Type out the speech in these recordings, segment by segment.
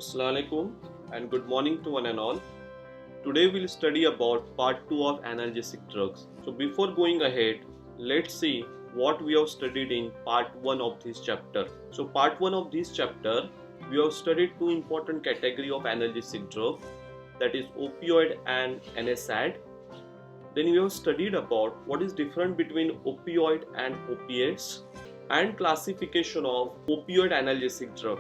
Assalamualaikum and good morning to one and all. Today we'll study about part 2 of analgesic drugs. So before going ahead, let's see what we have studied in part 1 of this chapter. So part 1 of this chapter, we have studied two important category of analgesic drug, that is opioid and NSAID. Then we have studied about what is different between opioid and opiates and classification of opioid analgesic drug.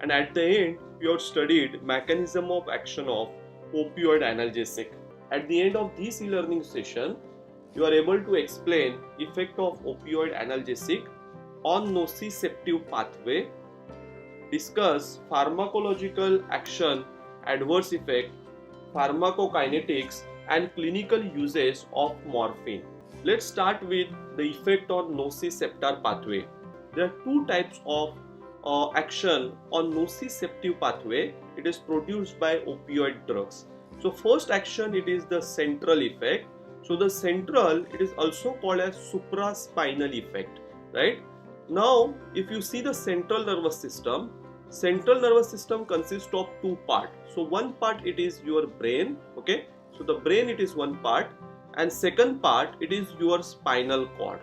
And at the end, we have studied mechanism of action of opioid analgesic. At the end of this e-learning session, you are able to explain effect of opioid analgesic on nociceptive pathway, discuss pharmacological action, adverse effect, pharmacokinetics and clinical uses of morphine. Let's start with the effect on nociceptor pathway. There are two types of action on nociceptive pathway. It is produced by opioid drugs. So first action, it is the central effect. So the central, it is also called as supraspinal effect, right? Now if you see the central nervous system consists of two parts. So one part, it is your brain, okay? So the brain, it is one part, and second part, it is your spinal cord.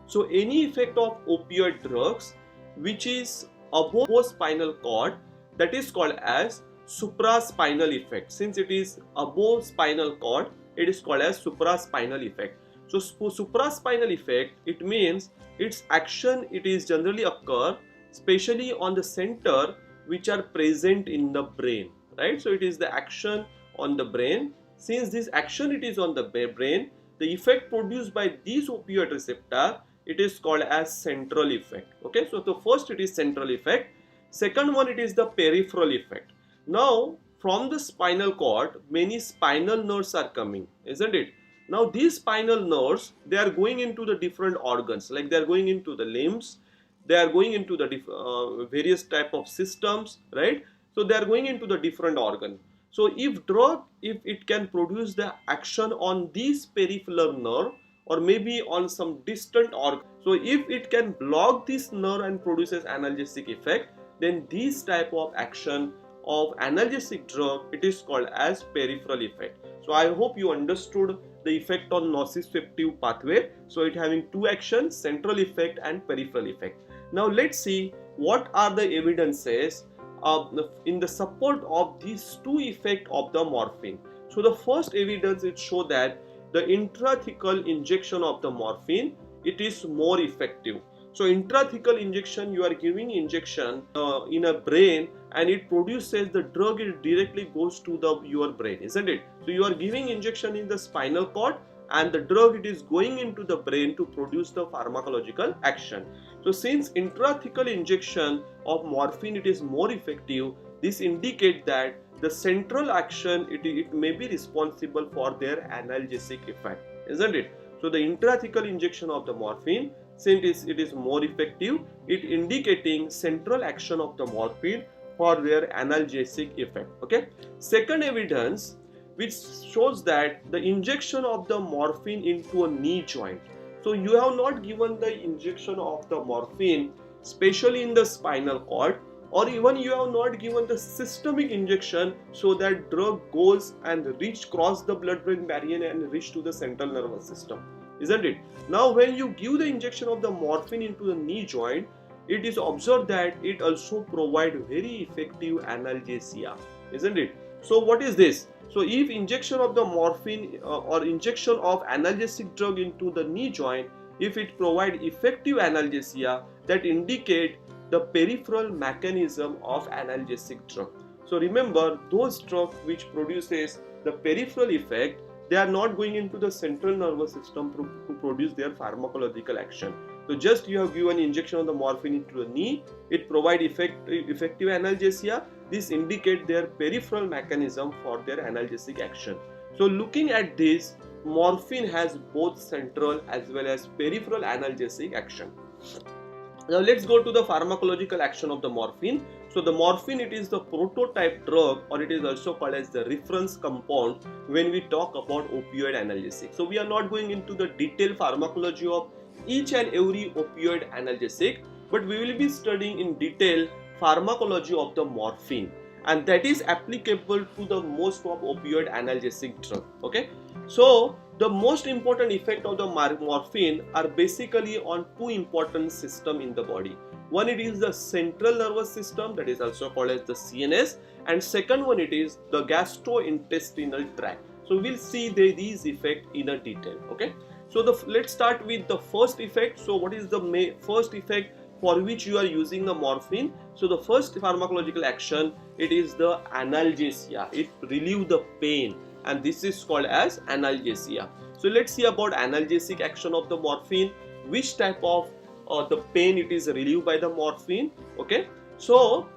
So any effect of opioid drugs which is above spinal cord, that is called as supraspinal effect. Since it is above spinal cord, it is called as supraspinal effect. So supraspinal effect, it means its action, it is generally occur especially on the center which are present in the brain, right? So it is the action on the brain. Since this action, it is on the brain, the effect produced by these opioid receptor, it is called as central effect. Okay, so the first, it is central effect. Second one, it is the peripheral effect. Now from the spinal cord, many spinal nerves are coming, isn't it? Now these spinal nerves, they are going into the different organs, like they are going into the limbs, they are going into the various type of systems, right? So they are going into the different organ. So if drug, if it can produce the action on this peripheral nerve or maybe on some distant organ, so if it can block this nerve and produces analgesic effect, then this type of action of analgesic drug, it is called as peripheral effect. So I hope you understood the effect on nociceptive pathway. So it having two actions, central effect and peripheral effect. Now let's see what are the evidences in the support of these two effects of the morphine. So the first evidence, it show that the intrathecal injection of the morphine, it is more effective. So intrathecal injection, you are giving injection in a brain and it produces the drug, it directly goes to your brain, isn't it? So you are giving injection in the spinal cord and the drug, it is going into the brain to produce the pharmacological action. So since intrathecal injection of morphine, it is more effective, this indicates that the central action, it may be responsible for their analgesic effect, isn't it? So the intrathecal injection of the morphine, since it is more effective, it indicating central action of the morphine for their analgesic effect. Okay. Second evidence, which shows that the injection of the morphine into a knee joint. So you have not given the injection of the morphine especially in the spinal cord, or even you have not given the systemic injection so that drug goes and cross the blood-brain barrier and reach to the central nervous system, isn't it? Now when you give the injection of the morphine into the knee joint, it is observed that it also provide very effective analgesia, isn't it? So what is this? So if injection of the morphine or injection of analgesic drug into the knee joint, if it provide effective analgesia, that indicate the peripheral mechanism of analgesic drug. So remember, those drugs which produces the peripheral effect, they are not going into the central nervous system to produce their pharmacological action. So just you have given injection of the morphine into the knee, it provide effective analgesia. This indicate their peripheral mechanism for their analgesic action. So looking at this, morphine has both central as well as peripheral analgesic action. Now let's go to the pharmacological action of the morphine. So the morphine, it is the prototype drug, or it is also called as the reference compound when we talk about opioid analgesic. So we are not going into the detailed pharmacology of each and every opioid analgesic, but we will be studying in detail pharmacology of the morphine. and that is applicable to the most of opioid analgesic drug. Okay, so the most important effect of the morphine are basically on two important system in the body. One, it is the central nervous system, that is also called as the CNS, and second one, it is the gastrointestinal tract. So we'll see these effects in a detail. Okay, so let's start with the first effect. So what is the first effect for which you are using the morphine? So the first pharmacological action, it is the analgesia. It relieves the pain, and this is called as analgesia. So let's see about analgesic action of the morphine, which type of the pain it is relieved by the morphine. Okay, so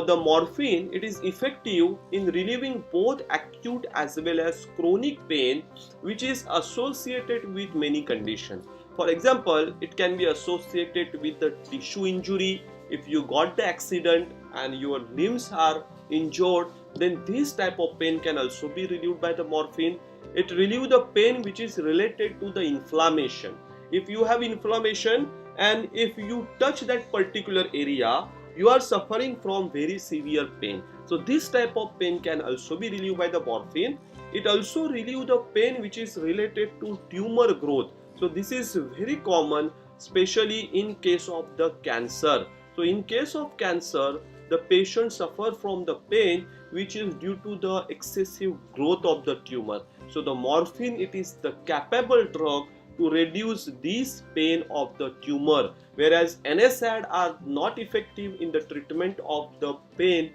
the morphine, it is effective in relieving both acute as well as chronic pain, which is associated with many conditions. For example, it can be associated with the tissue injury. If you got the accident and your limbs are injured, then this type of pain can also be relieved by the morphine. It relieves the pain which is related to the inflammation. If you have inflammation and if you touch that particular area, you are suffering from very severe pain. So this type of pain can also be relieved by the morphine. It also relieves the pain which is related to tumor growth. So this is very common, especially in case of the cancer. So in case of cancer, the patient suffer from the pain which is due to the excessive growth of the tumor. So the morphine, it is the capable drug to reduce this pain of the tumor, whereas NSAID are not effective in the treatment of the pain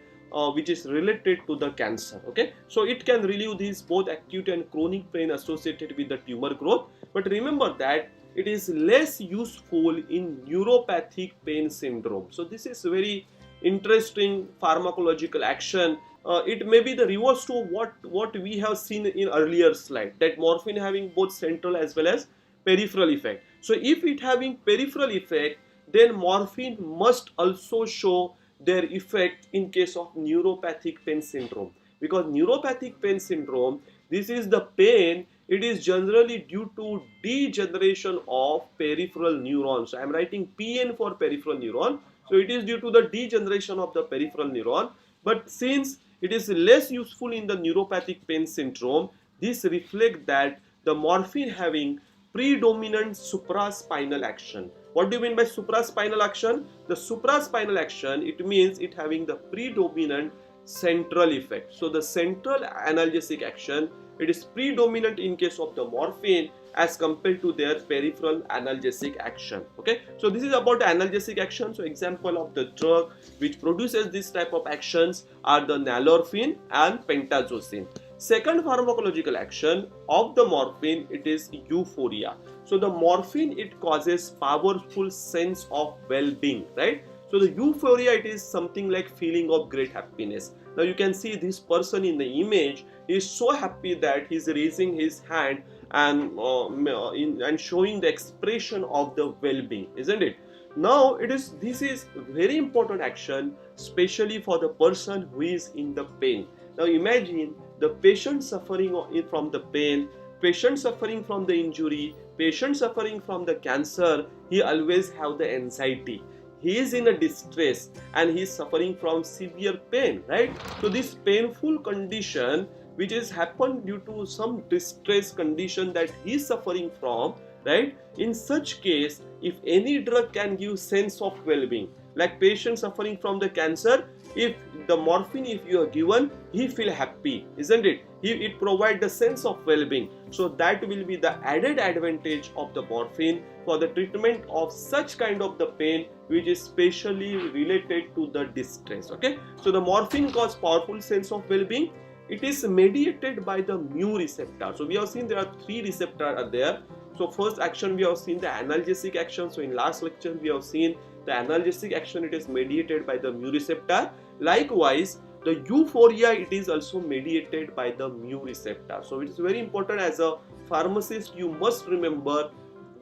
which is related to the cancer. Okay, so it can relieve these both acute and chronic pain associated with the tumor growth, but remember that it is less useful in neuropathic pain syndrome. So this is very interesting pharmacological action. It may be the reverse to what we have seen in earlier slide, that morphine having both central as well as peripheral effect. So if it having peripheral effect, then morphine must also show their effect in case of neuropathic pain syndrome, because neuropathic pain syndrome, this is the pain, it is generally due to degeneration of peripheral neurons. So I am writing PN for peripheral neuron. So it is due to the degeneration of the peripheral neuron, but since it is less useful in the neuropathic pain syndrome, this reflects that the morphine having predominant supraspinal action. What do you mean by supraspinal action? The supraspinal action, it means it having the predominant central effect. So the central analgesic action, it is predominant in case of the morphine as compared to their peripheral analgesic action. Okay, so this is about the analgesic action. So example of the drug which produces this type of actions are the nalorphine and pentazocine. Second pharmacological action of the morphine, it is euphoria. So the morphine, it causes powerful sense of well-being, right? So the euphoria, it is something like feeling of great happiness. Now you can see this person in the image is so happy that he is raising his hand and showing the expression of the well-being, isn't it? Now this is very important action, especially for the person who is in the pain. Now imagine the patient suffering from the pain, patient suffering from the injury, patient suffering from the cancer, he always have the anxiety. He is in a distress and he is suffering from severe pain, right? So this painful condition which has happened due to some distress condition that he is suffering from, right? In such case, if any drug can give sense of well-being, like patient suffering from the cancer, if the morphine, if you are given, he feel happy, isn't it? It provides the sense of well-being. So that will be the added advantage of the morphine for the treatment of such kind of the pain which is specially related to the distress. Okay, so the morphine causes powerful sense of well-being. It is mediated by the mu receptor. So we have seen there are three receptors are there. So first action we have seen the analgesic action. So in last lecture we have seen the analgesic action, it is mediated by the mu receptor. Likewise, the euphoria, it is also mediated by the mu receptor. So it is very important, as a pharmacist you must remember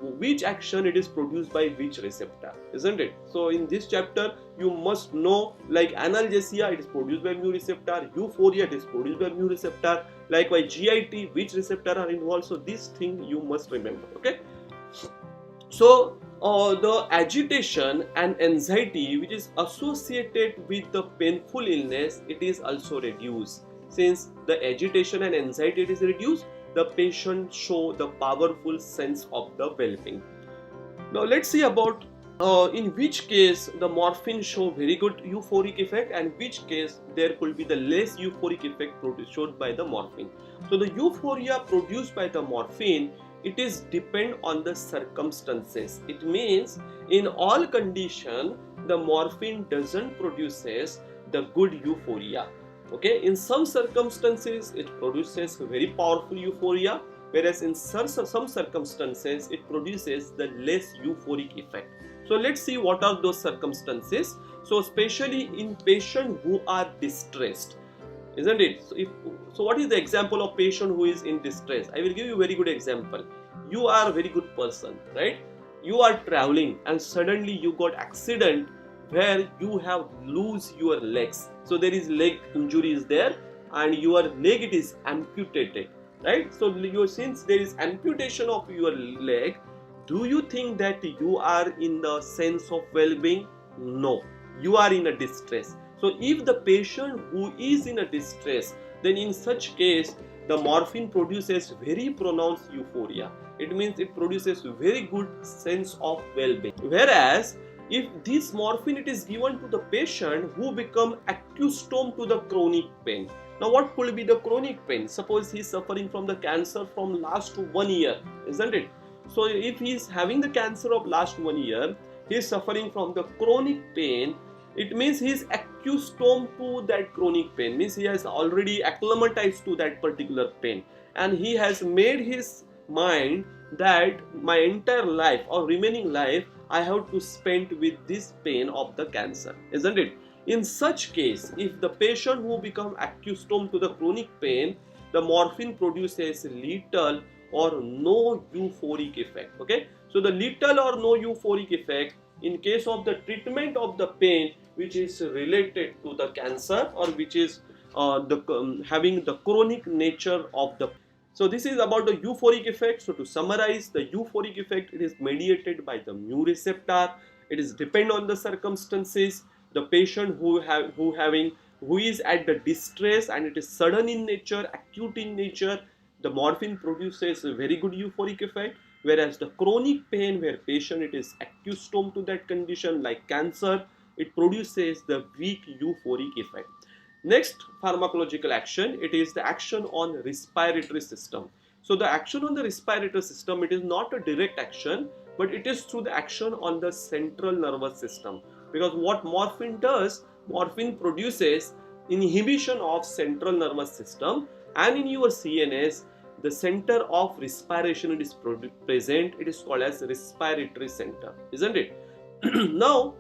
which action it is produced by which receptor, isn't it? So in this chapter you must know, like analgesia, it is produced by mu receptor, euphoria, it is produced by mu receptor, likewise GIT, which receptor are involved. So this thing you must remember. Okay, so the agitation and anxiety which is associated with the painful illness, it is also reduced. Since the agitation and anxiety is reduced, the patient show the powerful sense of the well-being. Now let's see about in which case the morphine show very good euphoric effect and which case there could be the less euphoric effect showed by the morphine. So the euphoria produced by the morphine, it is depend on the circumstances. It means in all condition the morphine doesn't produces the good euphoria. Okay, in some circumstances it produces very powerful euphoria, whereas in some circumstances it produces the less euphoric effect. So let's see what are those circumstances. So especially in patients who are distressed, isn't it? So what is the example of patient who is in distress? I will give you a very good example. You are a very good person, right? You are traveling and suddenly you got accident where you have lose your legs. So there is leg injury is there and your leg it is amputated, right? So since there is amputation of your leg, do you think that you are in the sense of well-being? No, you are in a distress. So if the patient who is in a distress, then in such case the morphine produces very pronounced euphoria. It means it produces very good sense of well-being. Whereas if this morphine it is given to the patient who become accustomed to the chronic pain. Now what could be the chronic pain? Suppose he is suffering from the cancer from last 1 year, isn't it? So if he is having the cancer of last 1 year, he is suffering from the chronic pain. It means he is accustomed to that chronic pain, means he has already acclimatized to that particular pain, and he has made his mind that my entire life or remaining life I have to spend with this pain of the cancer, isn't it? In such case, if the patient who become accustomed to the chronic pain, the morphine produces little or no euphoric effect. Okay, so the little or no euphoric effect in case of the treatment of the pain which is related to the cancer or which is having the chronic nature of the. So this is about the euphoric effect. So to summarize, the euphoric effect, it is mediated by the mu receptor. It is depend on the circumstances. The patient who is at the distress and it is sudden in nature, acute in nature, the morphine produces a very good euphoric effect. Whereas the chronic pain where patient it is accustomed to that condition like cancer, it produces the weak euphoric effect. Next pharmacological action, it is the action on respiratory system. So the action on the respiratory system, it is not a direct action, but it is through the action on the central nervous system. Because what morphine does, morphine produces inhibition of central nervous system, and in your CNS, the center of respiration it is present. It is called as respiratory center, isn't it? Now,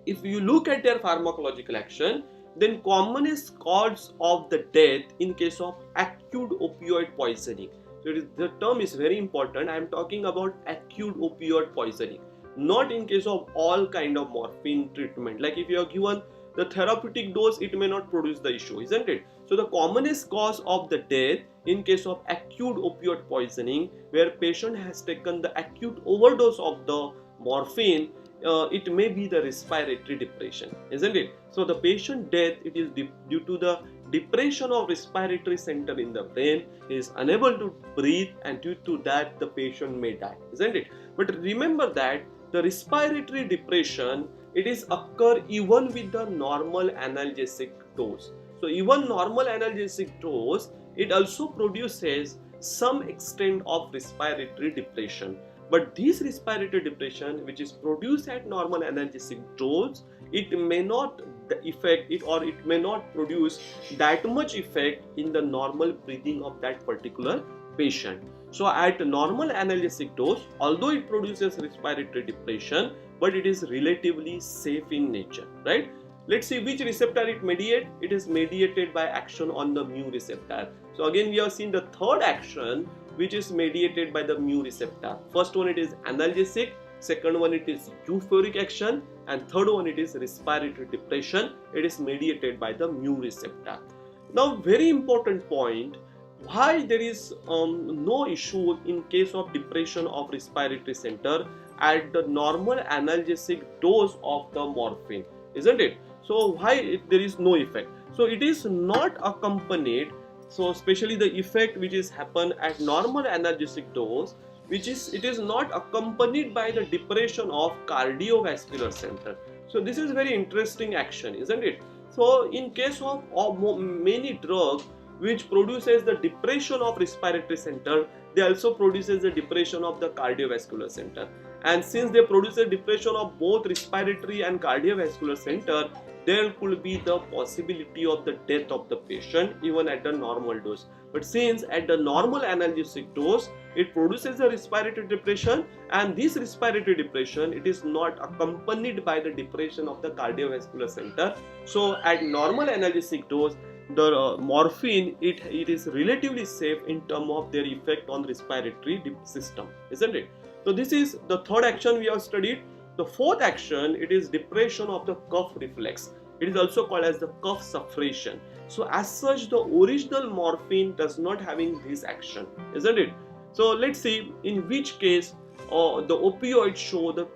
if you look at their pharmacological action, then commonest cause of the death in case of acute opioid poisoning. So the term is very important. I am talking about acute opioid poisoning, not in case of all kind of morphine treatment. Like if you are given the therapeutic dose, it may not produce the issue, isn't it? So the commonest cause of the death in case of acute opioid poisoning, where patient has taken the acute overdose of the morphine, it may be the respiratory depression, isn't it? So the patient death, it is due to the depression of respiratory center in the brain. He is unable to breathe, and due to that the patient may die, isn't it? But remember that the respiratory depression, it is occur even with the normal analgesic dose. So even normal analgesic dose, it also produces some extent of respiratory depression. But this respiratory depression which is produced at normal analgesic dose, it may not affect it, or it may not produce that much effect in the normal breathing of that particular patient. So at normal analgesic dose, although it produces respiratory depression, but it is relatively safe in nature, right? Let's see which receptor it mediates. It is mediated by action on the mu receptor. So again we have seen the third action which is mediated by the mu receptor. First one it is analgesic, second one it is euphoric action, and third one it is respiratory depression. It is mediated by the mu receptor. Now very important point, why there is no issue in case of depression of respiratory center at the normal analgesic dose of the morphine, isn't it? So why there is no effect? So it is not accompanied, so especially the effect which is happen at normal analgesic dose, it is not accompanied by the depression of cardiovascular center. So this is very interesting action, isn't it? So in case of many drugs which produces the depression of respiratory center, they also produces the depression of the cardiovascular center. And since they produce a depression of both respiratory and cardiovascular center, there could be the possibility of the death of the patient even at the normal dose. But since at the normal analgesic dose it produces a respiratory depression, and this respiratory depression, it is not accompanied by the depression of the cardiovascular center, so at normal analgesic dose the morphine, it is relatively safe in terms of their effect on respiratory system, isn't it? So this is the third action we have studied. The fourth action, it is depression of the cough reflex. It is also called as the cough suppression. So as such, the original morphine does not having this action, isn't it? So let's see in which case the opioid show the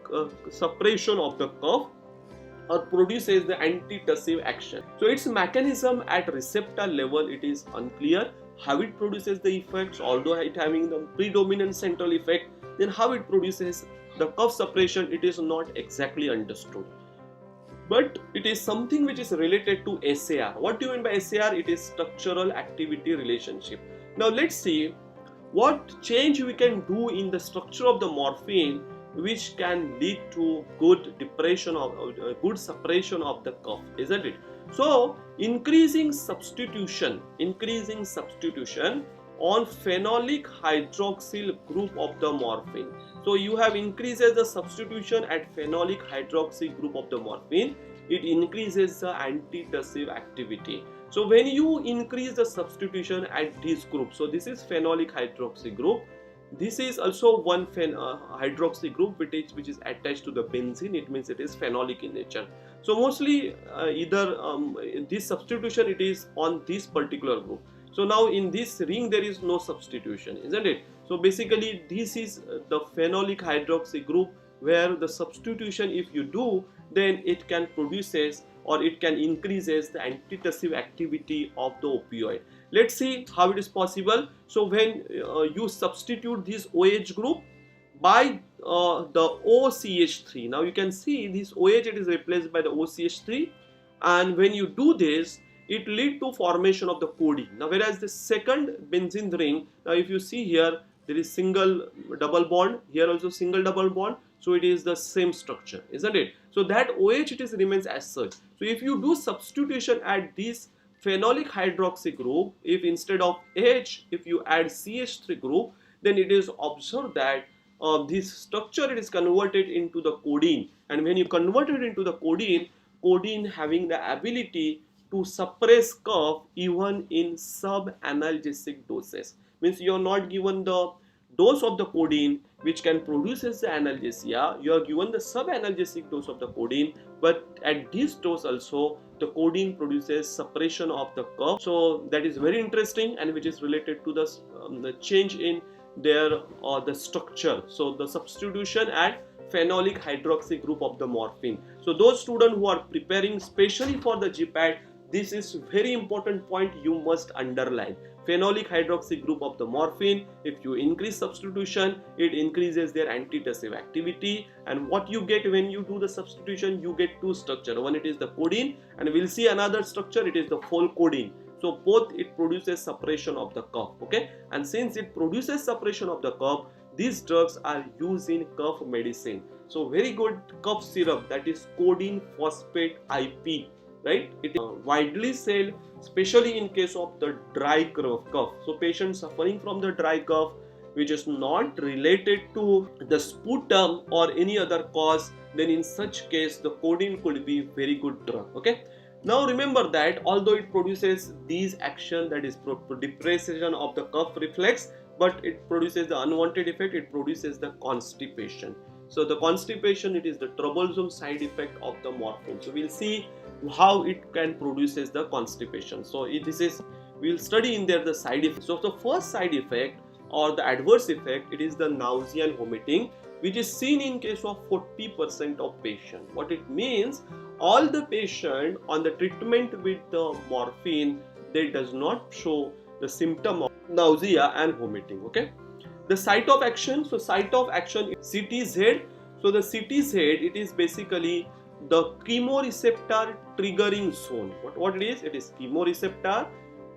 suppression of the cough or produces the antitussive action. So its mechanism at receptor level, it is unclear. How it produces the effects, although it having the predominant central effect, then how it produces the cough suppression, it is not exactly understood. But it is something which is related to SAR. What do you mean by SAR? It is structural activity relationship. Now let's see what change we can do in the structure of the morphine which can lead to good depression of good suppression of the cough, isn't it? So increasing substitution on phenolic hydroxyl group of the morphine. So you have increases the substitution at phenolic hydroxy group of the morphine, it increases the antitussive activity. So when you increase the substitution at this group, so this is phenolic hydroxy group, this is also one hydroxy group which is attached to the benzene, it means it is phenolic in nature. So mostly this substitution, it is on this particular group. So now in this ring there is no substitution, isn't it? So basically this is the phenolic hydroxy group where the substitution if you do, then it can produces or it can increases the antitussive activity of the opioid. Let's see how it is possible. So when you substitute this OH group by the OCH3, now you can see this OH, it is replaced by the OCH3, and when you do this, it lead to formation of the codeine. Now whereas the second benzene ring, now if you see here, there is single double bond, here also single double bond, so it is the same structure, isn't it? So that OH, it is remains as such. So if you do substitution at this phenolic hydroxy group, if instead of H, if you add CH3 group, then it is observed that this structure, it is converted into the codeine, and when you convert it into the codeine having the ability to suppress cough even in sub-analgesic doses. Means you are not given the dose of the codeine which can produces the analgesia, you are given the sub-analgesic dose of the codeine, but at this dose also the codeine produces suppression of the cough. So that is very interesting, and which is related to the change in their the structure. So the substitution at phenolic hydroxy group of the morphine. So those students who are preparing specially for the GPAT, this is very important point you must underline. Phenolic hydroxy group of the morphine, if you increase substitution, it increases their antitussive activity, and what you get when you do the substitution, you get two structure. One, it is the codeine, and we'll see another structure, it is the full codeine. So both it produces suppression of the cough, okay? And since it produces suppression of the cough, these drugs are used in cough medicine. So very good cough syrup, that is codeine phosphate IP, right? It is widely sold, especially in case of the dry cough. So patients suffering from the dry cough which is not related to the sputum or any other cause, then in such case the codeine could be very good drug, okay? Now remember that although it produces these action, that is depression of the cough reflex, but it produces the unwanted effect, it produces the constipation. So the constipation, it is the troublesome side effect of the morphine. So we'll see how it can produces the constipation. So this is, we'll study in there the side effects. So the first side effect or the adverse effect, it is the nausea and vomiting. which is seen in case of 40% of patients. What it means, all the patient on the treatment with the morphine, they does not show the symptom of nausea and vomiting. Okay. The site of action, so site of action is CT's head. So the CT's head, it is basically the chemoreceptor triggering zone. What it is? It is chemoreceptor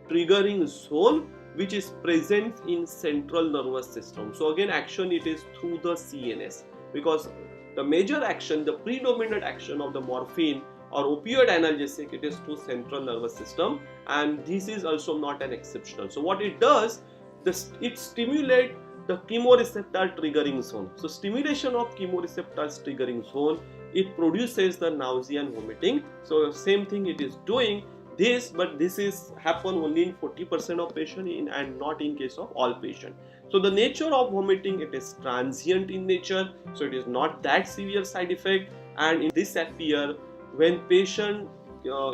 triggering zone which is present in central nervous system. So again, action it is through the CNS, because the major action, the predominant action of the morphine or opioid analgesic, it is through central nervous system, and this is also not an exceptional. So what it does, it stimulates the chemoreceptor triggering zone. So stimulation of chemoreceptors triggering zone, it produces the nausea and vomiting. So same thing it is doing this, but this is happen only in 40% of patient and not in case of all patient. So the nature of vomiting, it is transient in nature, so it is not that severe side effect, and it disappear when patient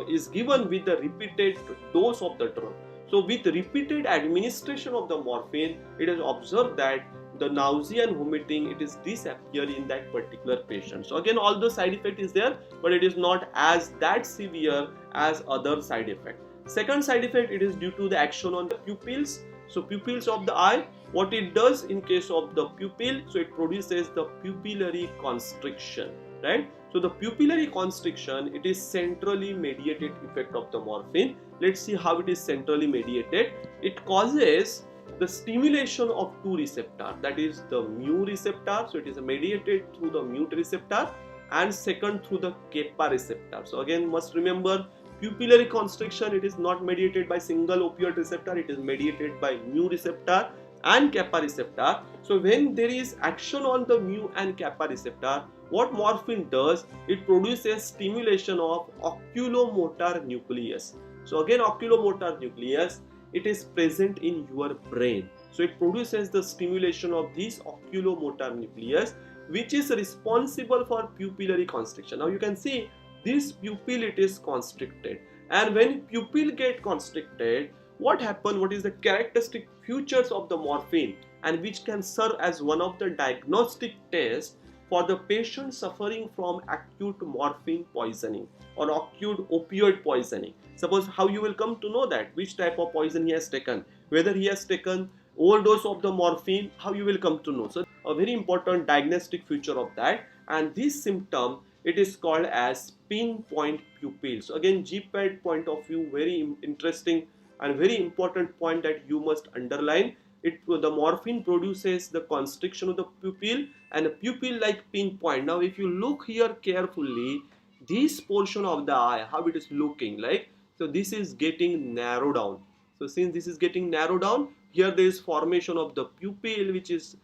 is given with the repeated dose of the drug. So with repeated administration of the morphine, it is observed that the nausea and vomiting, it is disappear in that particular patient. So again, all the side effect is there, but it is not as that severe as other side effect. Second side effect, it is due to the action on the pupils. So pupils of the eye, what it does in case of the pupil, so it produces the pupillary constriction, right? So the pupillary constriction, it is centrally mediated effect of the morphine. Let's see how it is centrally mediated. It causes the stimulation of two receptors, that is the mu receptor, so it is mediated through the mu receptor, and second through the kappa receptor. So again, must remember, pupillary constriction, it is not mediated by single opioid receptor, it is mediated by mu receptor and kappa receptor. So when there is action on the mu and kappa receptor, what morphine does, it produces stimulation of oculomotor nucleus. So again, oculomotor nucleus, it is present in your brain. So it produces the stimulation of this oculomotor nucleus, which is responsible for pupillary constriction. Now you can see this pupil, it is constricted, and when pupil get constricted, what happen, what is the characteristic features of the morphine, and which can serve as one of the diagnostic tests for the patient suffering from acute morphine poisoning or acute opioid poisoning. Suppose how you will come to know that which type of poison he has taken, whether he has taken overdose of the morphine, how you will come to know. So a very important diagnostic feature of that, and this symptom, it is called as pinpoint pupil. So again, GPAD point of view, very interesting and very important point that you must underline. The morphine produces the constriction of the pupil and a pupil like pinpoint. Now if you look here carefully, this portion of the eye, how it is looking like, so this is getting narrowed down. So since this is getting narrowed down, here there is formation of the pupil, which is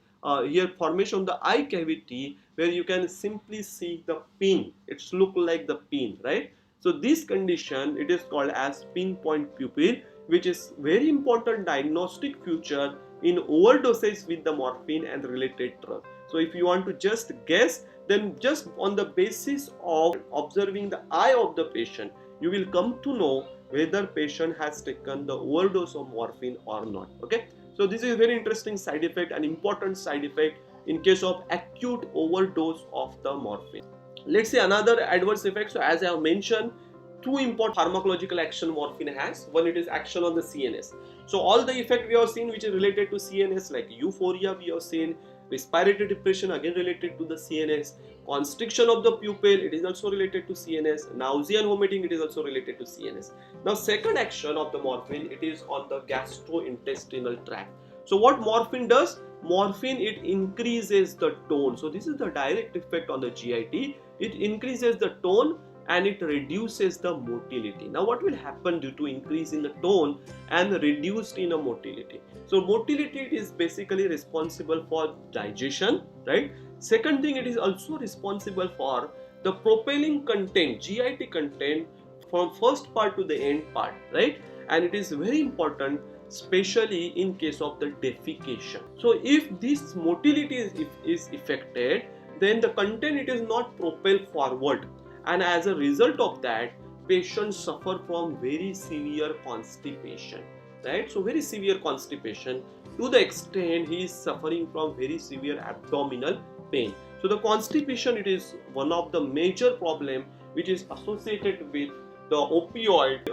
here formation of the eye cavity, where you can simply see the pin. It's look like the pin, right? So this condition, it is called as pinpoint pupil, which is very important diagnostic feature in overdoses with the morphine and related drug. So if you want to just guess, then just on the basis of observing the eye of the patient, you will come to know whether patient has taken the overdose of morphine or not. Okay, so this is a very interesting side effect, an important side effect in case of acute overdose of the morphine. Let's see another adverse effect. So as I have mentioned, two important pharmacological action morphine has. One, it is action on the CNS. So all the effect we have seen which is related to CNS, like euphoria we have seen, respiratory depression again related to the CNS, constriction of the pupil, it is also related to CNS, nausea and vomiting, it is also related to CNS. Now second action of the morphine, it is on the gastrointestinal tract. So what morphine does? Morphine, it increases the tone. So this is the direct effect on the GIT. It increases the tone and it reduces the motility. Now what will happen due to increase in the tone and reduced in a motility? So motility is basically responsible for digestion, right? Second thing, it is also responsible for the propelling content, GIT content, from first part to the end part, right? And it is very important, especially in case of the defecation. So if this motility is affected, then the content, it is not propelled forward, and as a result of that, patients suffer from very severe constipation, right? So very severe constipation, to the extent he is suffering from very severe abdominal pain. So the constipation, it is one of the major problem which is associated with the opioid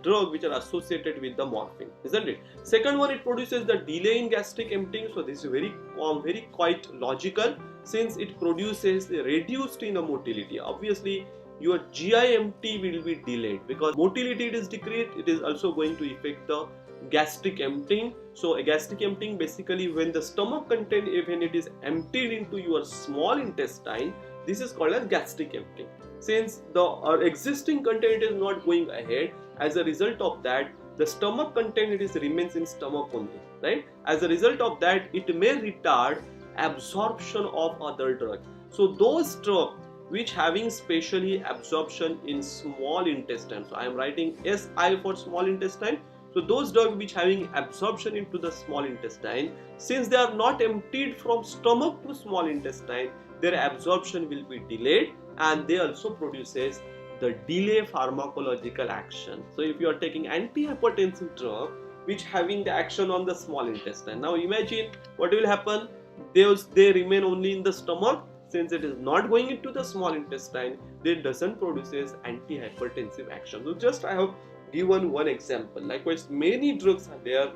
drug which are associated with the morphine, isn't it? Second one, it produces the delay in gastric emptying. So this is very quite logical, since it produces reduced in the motility. Obviously your GI empty will be delayed, because motility it is decreased, it is also going to affect the gastric emptying. So a gastric emptying, basically when the stomach content, when it is emptied into your small intestine, this is called as gastric emptying. Since the existing content is not going ahead, as a result of that the stomach content, it is remains in stomach only, right? As a result of that, it may retard absorption of other drugs. So those drugs which having specially absorption in small intestine, so I am writing SI for small intestine. So those drugs which having absorption into the small intestine, since they are not emptied from stomach to small intestine, their absorption will be delayed, and they also produces the delay pharmacological action. So if you are taking antihypertensive drug which having the action on the small intestine, now imagine what will happen. They remain only in the stomach. Since it is not going into the small intestine, they doesn't produces antihypertensive action. So just I have given one example. Likewise, many drugs are there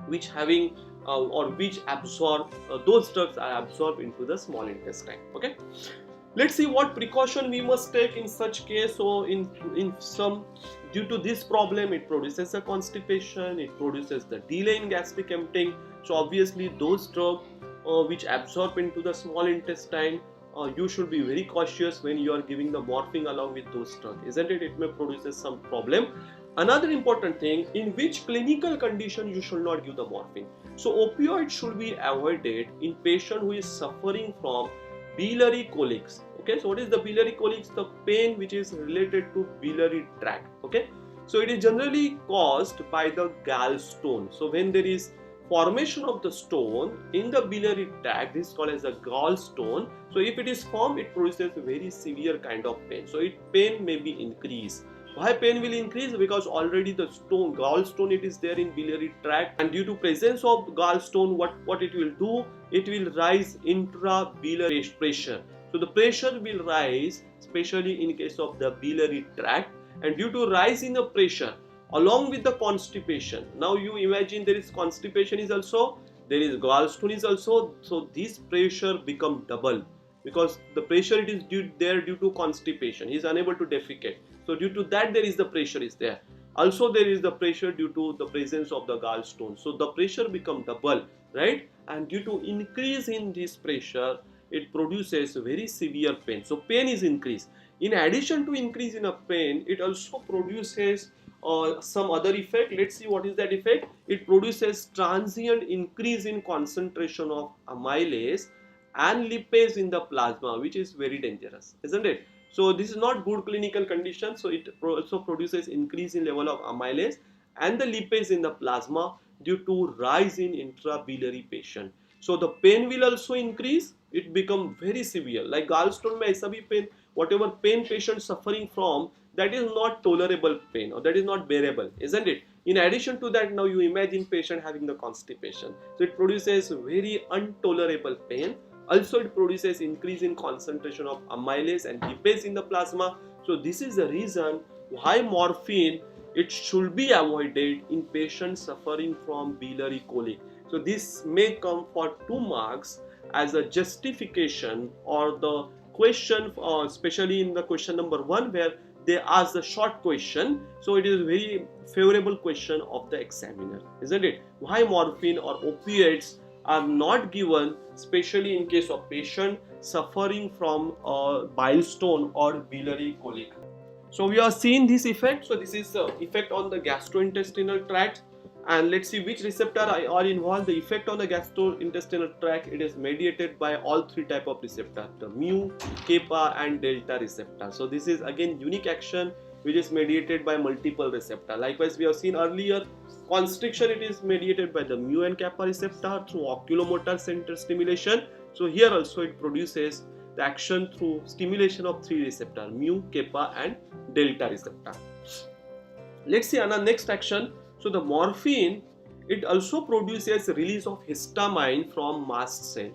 which having or which absorb, those drugs are absorbed into the small intestine. Okay, let's see what precaution we must take in such case. So in some, due to this problem, it produces a constipation, it produces the delay in gastric emptying. So obviously those drugs which absorb into the small intestine, you should be very cautious when you are giving the morphine along with those drugs, isn't it? It may produce some problem. Another important thing, in which clinical condition you should not give the morphine. So opioid should be avoided in patient who is suffering from biliary colics. Okay, so what is the biliary colics? The pain which is related to biliary tract. Okay, so it is generally caused by the gallstone. So when there is formation of the stone in the biliary tract, this is called as a gallstone. So if it is formed, it produces a very severe kind of pain. So pain may be increased. Why pain will increase? Because already the gallstone, it is there in biliary tract, and due to presence of gallstone, what it will do? It will rise intrabiliary pressure. So the pressure will rise, especially in case of the biliary tract, and due to rise in the pressure, along with the constipation. Now you imagine there is constipation is also, there is gallstone is also, so this pressure become double, because the pressure it is due to constipation. He is unable to defecate. So due to that, there is the pressure is there. Also there is the pressure due to the presence of the gallstone. So the pressure become double, right? And due to increase in this pressure, it produces very severe pain. So pain is increased. In addition to increase in a pain, it also produces some other effect. Let's see what is that effect. It produces transient increase in concentration of amylase and lipase in the plasma, which is very dangerous, isn't it? So this is not good clinical condition. So it also produces increase in level of amylase and the lipase in the plasma due to rise in intrabiliary patient. So the pain will also increase. It become very severe. Like gallstone में ऐसा भी pain, whatever pain patient suffering from, that is not tolerable pain, or that is not bearable, isn't it? In addition to that, now you imagine patient having the constipation. So it produces very intolerable pain. Also it produces increase in concentration of amylase and lipase in the plasma. So this is the reason why morphine, it should be avoided in patients suffering from biliary colic. So this may come for 2 marks as a justification, or the question, especially in the question number 1 where they ask the short question. So it is a very favorable question of the examiner, isn't it? Why morphine or opiates are not given, especially in case of patient suffering from bile stone or biliary colic. So we are seeing this effect. So this is the effect on the gastrointestinal tract, and let's see which receptor are involved. The effect on the gastrointestinal tract, it is mediated by all 3 type of receptor, the mu, kappa and delta receptor. So this is again unique action which is mediated by multiple receptor. Likewise, we have seen earlier, constriction, it is mediated by the mu and kappa receptor through oculomotor center stimulation. So here also it produces the action through stimulation of 3 receptor, mu, kappa and delta receptor. Let's see another next action. So the morphine, it also produces release of histamine from mast cell.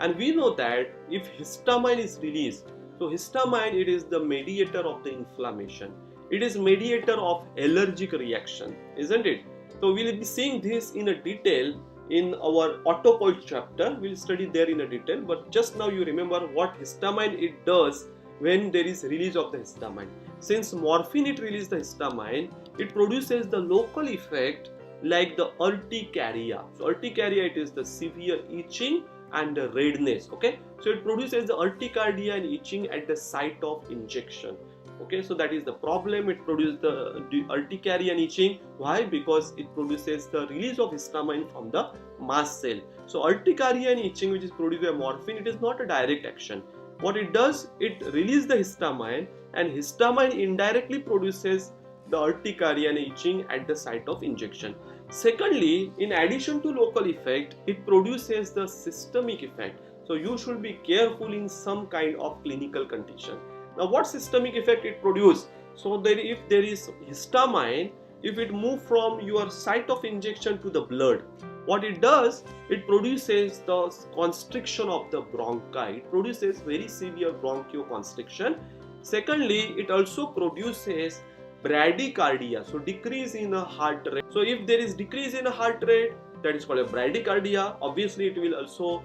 And we know that if histamine is released, so histamine, it is the mediator of the inflammation. It is mediator of allergic reaction, isn't it? So we'll be seeing this in a detail in our Untitled chapter. We'll study there in a detail, but just now you remember what histamine it does when there is release of the histamine. Since morphine it releases the histamine, it produces the local effect like the urticaria. So urticaria, it is the severe itching and the redness. Okay, so it produces the urticaria and itching at the site of injection. Okay, so that is the problem. It produces the urticaria and itching. Why? Because it produces the release of histamine from the mast cell. So urticaria and itching, which is produced by morphine, it is not a direct action. What it does, it releases the histamine, and histamine indirectly produces the urticaria and itching at the site of injection. Secondly, in addition to local effect, it produces the systemic effect. So you should be careful in some kind of clinical condition. Now, what systemic effect it produces? So that if there is histamine, if it moves from your site of injection to the blood, what it does, it produces the constriction of the bronchi. It produces very severe bronchoconstriction. Secondly, it also produces bradycardia, so decrease in the heart rate. So if there is decrease in the heart rate, that is called a bradycardia. Obviously, it will also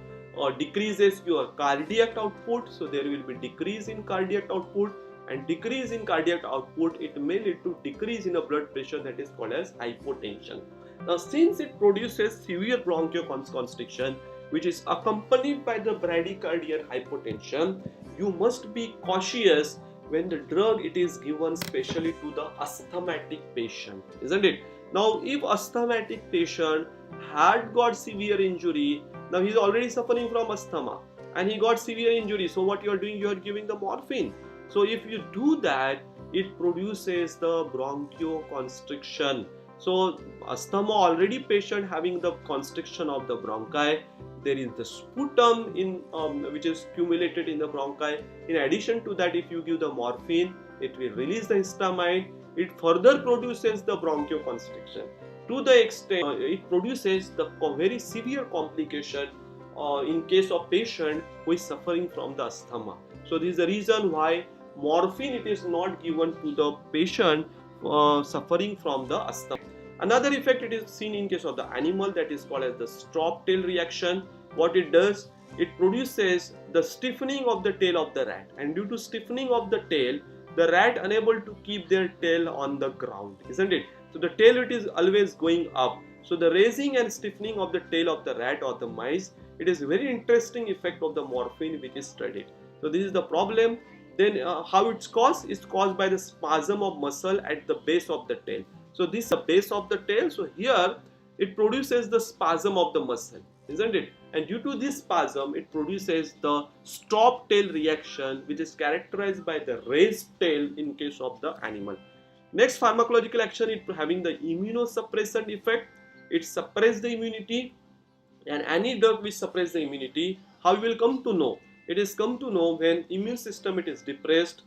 decreases your cardiac output, so there will be decrease in cardiac output, and decrease in cardiac output, it may lead to decrease in the blood pressure, that is called as hypotension. Now, since it produces severe bronchoconstriction which is accompanied by the bradycardia and hypotension, you must be cautious when the drug it is given specially to the asthmatic patient, isn't it? Now, if asthmatic patient had got severe injury, now he is already suffering from asthma and he got severe injury, so what you are doing, you are giving the morphine. So if you do that, it produces the bronchoconstriction. So asthma already patient having the constriction of the bronchi, there is the sputum in which is accumulated in the bronchi. In addition to that, if you give the morphine, it will release the histamine. It further produces the bronchoconstriction. To the extent it produces the very severe complication in case of patient who is suffering from the asthma. So this is the reason why morphine it is not given to the patient suffering from the asthma. Another effect it is seen in case of the animal, that is called as the strop tail reaction. What it does, it produces the stiffening of the tail of the rat, and due to stiffening of the tail, the rat unable to keep their tail on the ground, isn't it? So the tail it is always going up. So the raising and stiffening of the tail of the rat or the mice, it is very interesting effect of the morphine which is studied. So this is the problem. Then how it's caused? It's caused by the spasm of muscle at the base of the tail. So this is the base of the tail. So here it produces the spasm of the muscle, isn't it? And due to this spasm, it produces the strop tail reaction, which is characterized by the raised tail in case of the animal. Next pharmacological action, it having the immunosuppressant effect. It suppresses the immunity, and any drug which suppresses the immunity, how we will come to know? It is come to know when immune system it is depressed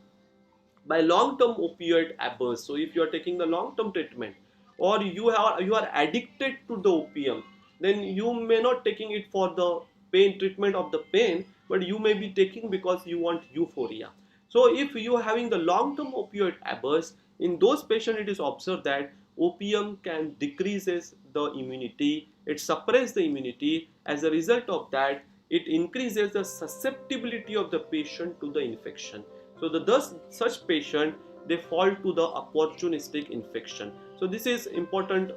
by long-term opioid abuse. So if you are taking the long-term treatment, or you are addicted to the opium, then you may not taking it for the pain treatment of the pain, but you may be taking because you want euphoria. So if you are having the long-term opioid abuse, in those patients it is observed that opium can decreases the immunity, it suppresses the immunity. As a result of that, it increases the susceptibility of the patient to the infection. So thus such patient they fall to the opportunistic infection. So this is important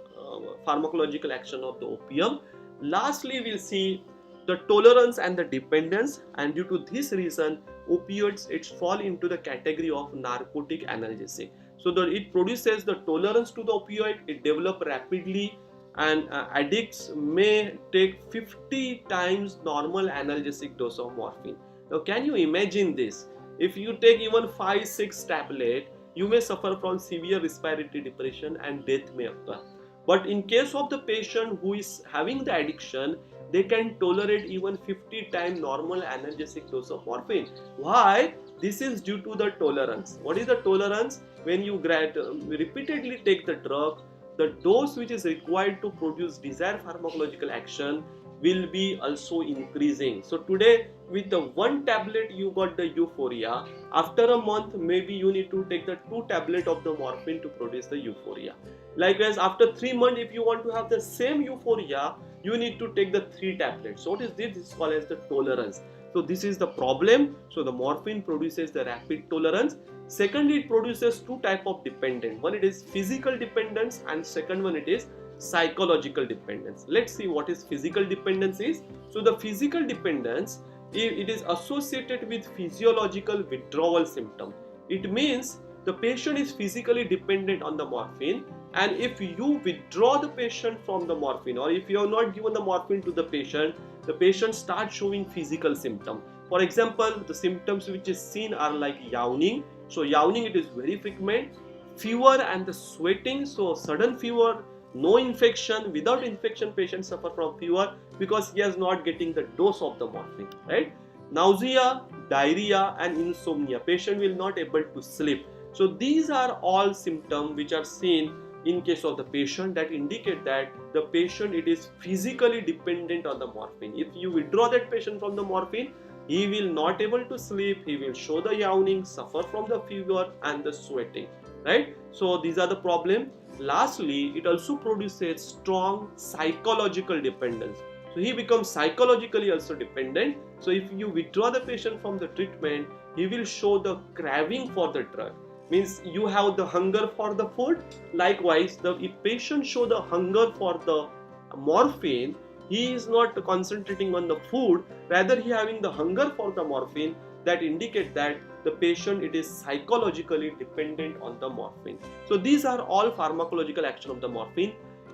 pharmacological action of the opium. Lastly, we'll see the tolerance and the dependence, and due to this reason opioids it fall into the category of narcotic analgesic. So it produces the tolerance to the opioid, it develops rapidly, and addicts may take 50 times normal analgesic dose of morphine. Now can you imagine this? If you take even 5-6 tablets, you may suffer from severe respiratory depression and death may occur. But in case of the patient who is having the addiction, they can tolerate even 50 times normal analgesic dose of morphine. Why? This is due to the tolerance. What is the tolerance? When you repeatedly take the drug, the dose which is required to produce desired pharmacological action will be also increasing. So today with the one tablet you got the euphoria. After a month maybe you need to take the 2 tablets of the morphine to produce the euphoria. Likewise, after 3 months, if you want to have the same euphoria, you need to take the 3 tablets. So what is this? This is called as the tolerance. So this is the problem. So the morphine produces the rapid tolerance. Secondly, it produces 2 types of dependence. One, it is physical dependence, and second one, it is psychological dependence. Let's see what is physical dependence is. So the physical dependence, it is associated with physiological withdrawal symptom. It means the patient is physically dependent on the morphine, and if you withdraw the patient from the morphine, or if you have not given the morphine to the patient starts showing physical symptom. For example, the symptoms which is seen are like yawning. So yawning, it is very frequent. Fever and the sweating. So sudden fever, no infection. Without infection, patient suffer from fever because he is not getting the dose of the morphine, right? Nausea, diarrhea and insomnia. Patient will not able to sleep. So these are all symptoms which are seen in case of the patient that indicate that the patient, it is physically dependent on the morphine. If you withdraw that patient from the morphine, he will not able to sleep, he will show the yawning, suffer from the fever and the sweating, right? So these are the problem. Lastly, it also produces strong psychological dependence. So he becomes psychologically also dependent. So if you withdraw the patient from the treatment, he will show the craving for the drug. Means you have the hunger for the food. Likewise, if patient show the hunger for the morphine, he is not concentrating on the food, rather he having the hunger for the morphine. That indicate that the patient, it is psychologically dependent on the morphine. So these are all pharmacological action of the morphine.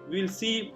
We will see,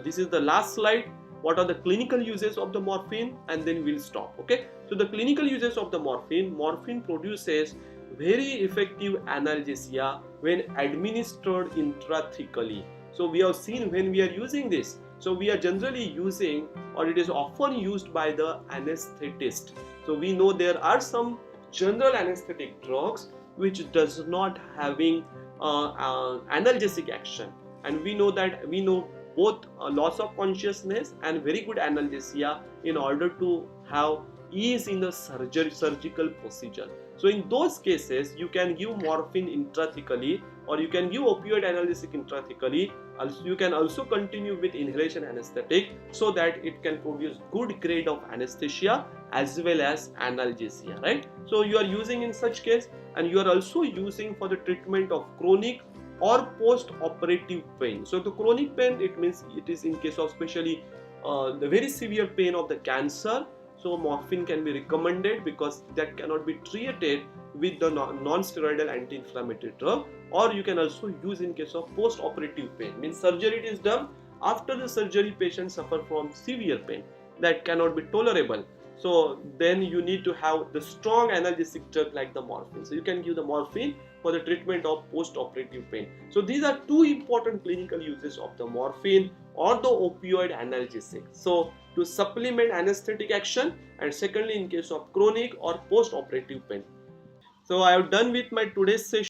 this is the last slide, what are the clinical uses of the morphine, and then we'll stop. Okay, so the clinical uses of the morphine produces very effective analgesia when administered intrathecally. So we have seen when we are using this, so we are generally using, or it is often used by the anesthetist. So we know there are some general anesthetic drugs which does not having analgesic action, and we know both loss of consciousness and very good analgesia in order to have ease in the surgical procedure. So in those cases, you can give morphine intrathecally, or you can give opioid analgesic intrathecally. Also, you can also continue with inhalation anesthetic so that it can produce good grade of anesthesia as well as analgesia, right? So you are using in such case, and you are also using for the treatment of chronic or post-operative pain. So the chronic pain, it means it is in case of especially the very severe pain of the cancer. So morphine can be recommended because that cannot be treated with the non-steroidal anti-inflammatory drug. Or you can also use in case of post-operative pain. Means surgery is done, after the surgery patient suffer from severe pain that cannot be tolerable. So then you need to have the strong analgesic drug like the morphine. So you can give the morphine for the treatment of post-operative pain. So these are 2 important clinical uses of the morphine or the opioid analgesic. So to supplement anesthetic action, and secondly in case of chronic or post-operative pain. So I have done with my today's session.